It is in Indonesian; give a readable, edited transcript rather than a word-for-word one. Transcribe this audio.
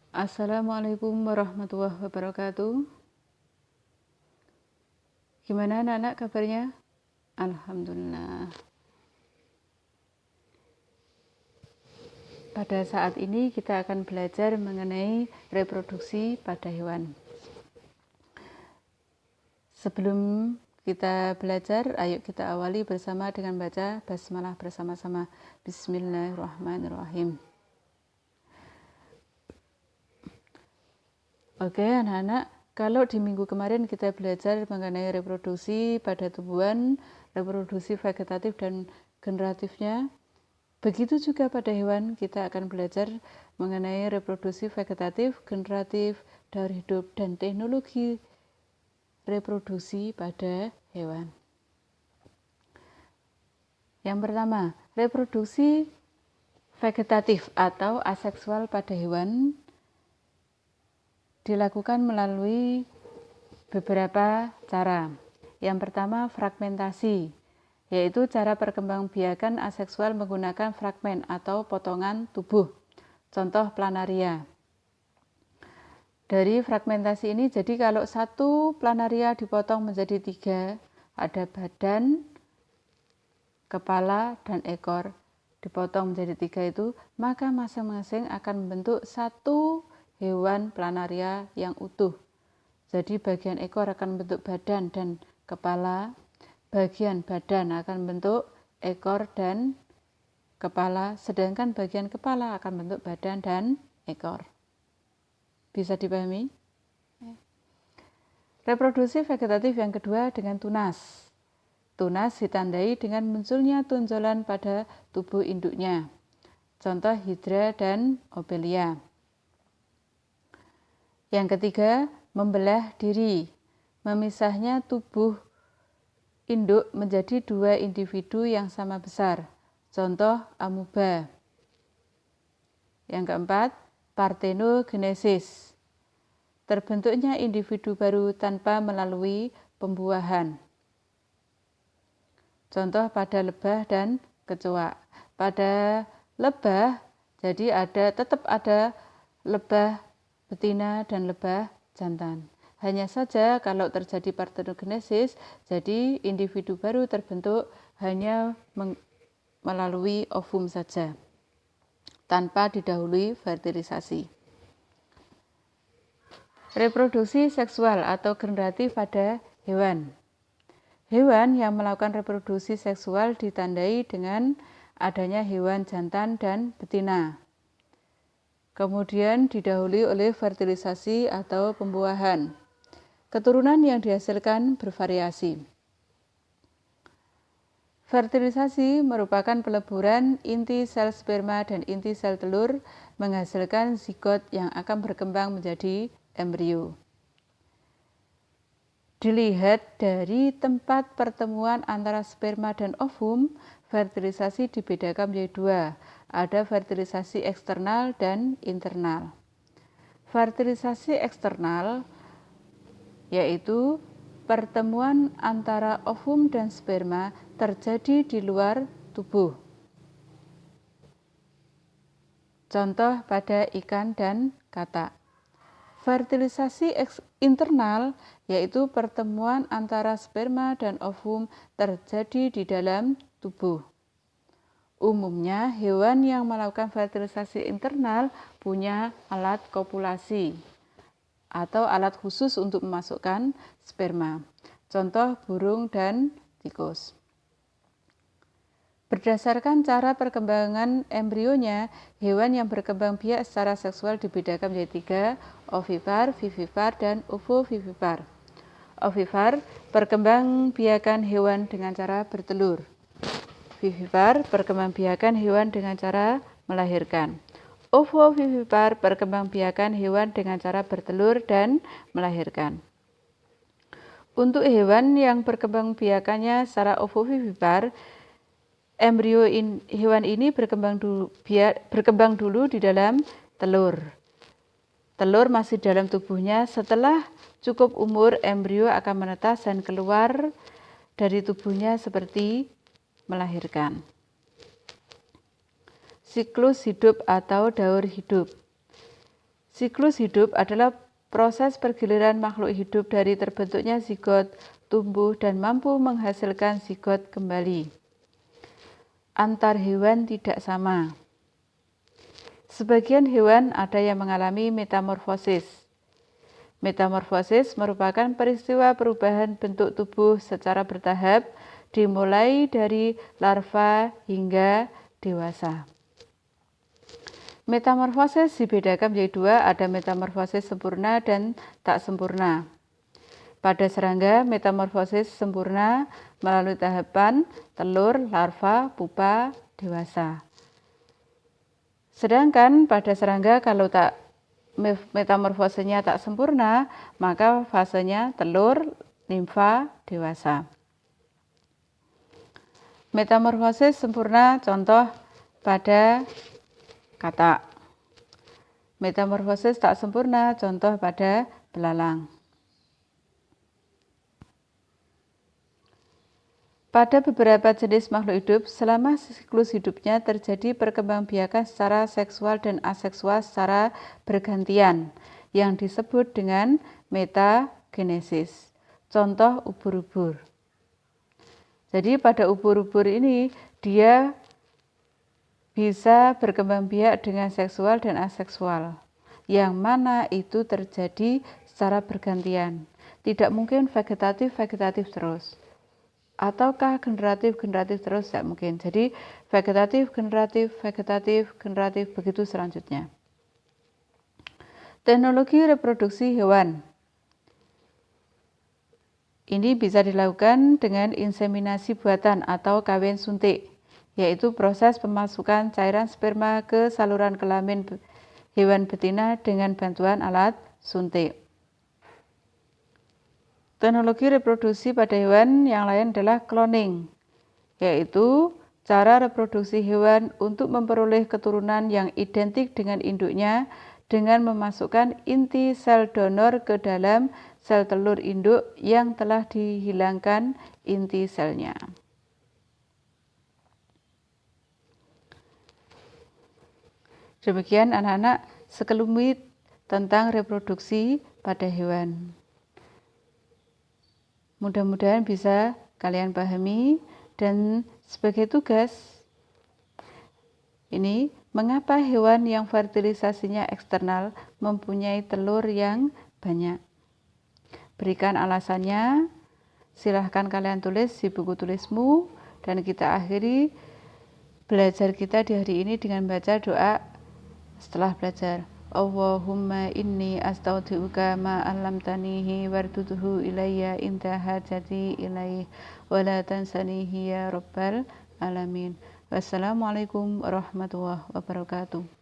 Assalamualaikum warahmatullahi wabarakatuh. Gimana anak-anak kabarnya? Alhamdulillah. Pada saat ini kita akan belajar mengenai reproduksi pada hewan. Sebelum kita belajar, ayo kita awali bersama dengan baca basmalah bersama-sama. Bismillahirrahmanirrahim. Oke anak-anak, kalau di minggu kemarin kita belajar mengenai reproduksi pada tumbuhan, reproduksi vegetatif dan generatifnya, begitu juga pada hewan kita akan belajar mengenai reproduksi vegetatif, generatif, daur hidup, dan teknologi reproduksi pada hewan. Yang pertama, reproduksi vegetatif atau aseksual pada hewan dilakukan melalui beberapa cara. Yang pertama, fragmentasi, yaitu cara perkembangbiakan aseksual menggunakan fragmen atau potongan tubuh. Contoh planaria. Dari fragmentasi ini, jadi kalau satu planaria dipotong menjadi 3, ada badan, kepala, dan ekor, dipotong menjadi 3 itu, maka masing-masing akan membentuk satu hewan planaria yang utuh. Jadi bagian ekor akan membentuk badan dan kepala, bagian badan akan membentuk ekor dan kepala, sedangkan bagian kepala akan membentuk badan dan ekor. Bisa dipahami? Reproduksi vegetatif yang kedua dengan tunas. Tunas ditandai dengan munculnya tonjolan pada tubuh induknya. Contoh hidra dan obelia. Yang ketiga, membelah diri. Memisahnya tubuh induk menjadi 2 individu yang sama besar. Contoh amuba. Yang keempat, partenogenesis. Terbentuknya individu baru tanpa melalui pembuahan. Contoh pada lebah dan kecoa. Pada lebah, jadi tetap ada lebah betina dan lebah jantan. Hanya saja kalau terjadi partenogenesis, jadi individu baru terbentuk hanya melalui ovum saja, tanpa didahului fertilisasi. Reproduksi seksual atau generatif pada hewan. Hewan yang melakukan reproduksi seksual ditandai dengan adanya hewan jantan dan betina. Kemudian didahului oleh fertilisasi atau pembuahan. Keturunan yang dihasilkan bervariasi. Fertilisasi merupakan peleburan inti sel sperma dan inti sel telur menghasilkan zigot yang akan berkembang menjadi embrio. Dilihat dari tempat pertemuan antara sperma dan ovum, fertilisasi dibedakan menjadi 2. Ada fertilisasi eksternal dan internal. Fertilisasi eksternal yaitu pertemuan antara ovum dan sperma terjadi di luar tubuh. Contoh pada ikan dan katak. Fertilisasi internal yaitu pertemuan antara sperma dan ovum terjadi di dalam tubuh. Umumnya hewan yang melakukan fertilisasi internal punya alat kopulasi atau alat khusus untuk memasukkan sperma. Contoh burung dan tikus. Berdasarkan cara perkembangan embrionya, hewan yang berkembang biak secara seksual dibedakan menjadi 3, ovipar, vivipar, dan ovovivipar. Ovipar, perkembangbiakan hewan dengan cara bertelur. Vivipar, perkembangbiakan hewan dengan cara melahirkan. Ovovivipar, perkembangbiakan hewan dengan cara bertelur dan melahirkan. Untuk hewan yang perkembangbiakannya secara ovovivipar, embrio hewan ini berkembang dulu di dalam telur. Telur masih dalam tubuhnya. Setelah cukup umur, embrio akan menetas dan keluar dari tubuhnya seperti melahirkan. Siklus hidup atau daur hidup. Siklus hidup adalah proses pergiliran makhluk hidup dari terbentuknya zigot, tumbuh, dan mampu menghasilkan zigot kembali. Antar hewan tidak sama. Sebagian hewan ada yang mengalami metamorfosis. Metamorfosis merupakan peristiwa perubahan bentuk tubuh secara bertahap, dimulai dari larva hingga dewasa. Metamorfosis dibedakan menjadi dua, ada metamorfosis sempurna dan tak sempurna. Pada serangga, metamorfosis sempurna melalui tahapan telur, larva, pupa, dewasa. Sedangkan pada serangga kalau metamorfosenya tak sempurna, maka fasenya telur, nimfa, dewasa. Metamorfosis sempurna contoh pada katak. Metamorfosis tak sempurna contoh pada belalang. Pada beberapa jenis makhluk hidup, selama siklus hidupnya terjadi perkembangbiakan secara seksual dan aseksual secara bergantian, yang disebut dengan metagenesis. Contoh ubur-ubur. Jadi pada ubur-ubur ini, dia bisa berkembang biak dengan seksual dan aseksual, yang mana itu terjadi secara bergantian. Tidak mungkin vegetatif terus. Ataukah generatif terus, tidak mungkin. Jadi vegetatif, generatif, begitu selanjutnya. Teknologi reproduksi hewan. Ini bisa dilakukan dengan inseminasi buatan atau kawin suntik, yaitu proses pemasukan cairan sperma ke saluran kelamin hewan betina dengan bantuan alat suntik. Teknologi reproduksi pada hewan yang lain adalah cloning, yaitu cara reproduksi hewan untuk memperoleh keturunan yang identik dengan induknya dengan memasukkan inti sel donor ke dalam sel telur induk yang telah dihilangkan inti selnya. Demikian anak-anak sekelumit tentang reproduksi pada hewan. Mudah-mudahan bisa kalian pahami, dan sebagai tugas ini, mengapa hewan yang fertilisasinya eksternal mempunyai telur yang banyak? Berikan alasannya, silahkan kalian tulis di buku tulismu, dan kita akhiri belajar kita di hari ini dengan baca doa setelah belajar. Allahumma inni astaudiuka ma 'allamtanihi warduduhu ilayya inda hajati ilaih wa la tansanihi ya rabbal alamin. Wassalamualaikum warahmatullahi wabarakatuh.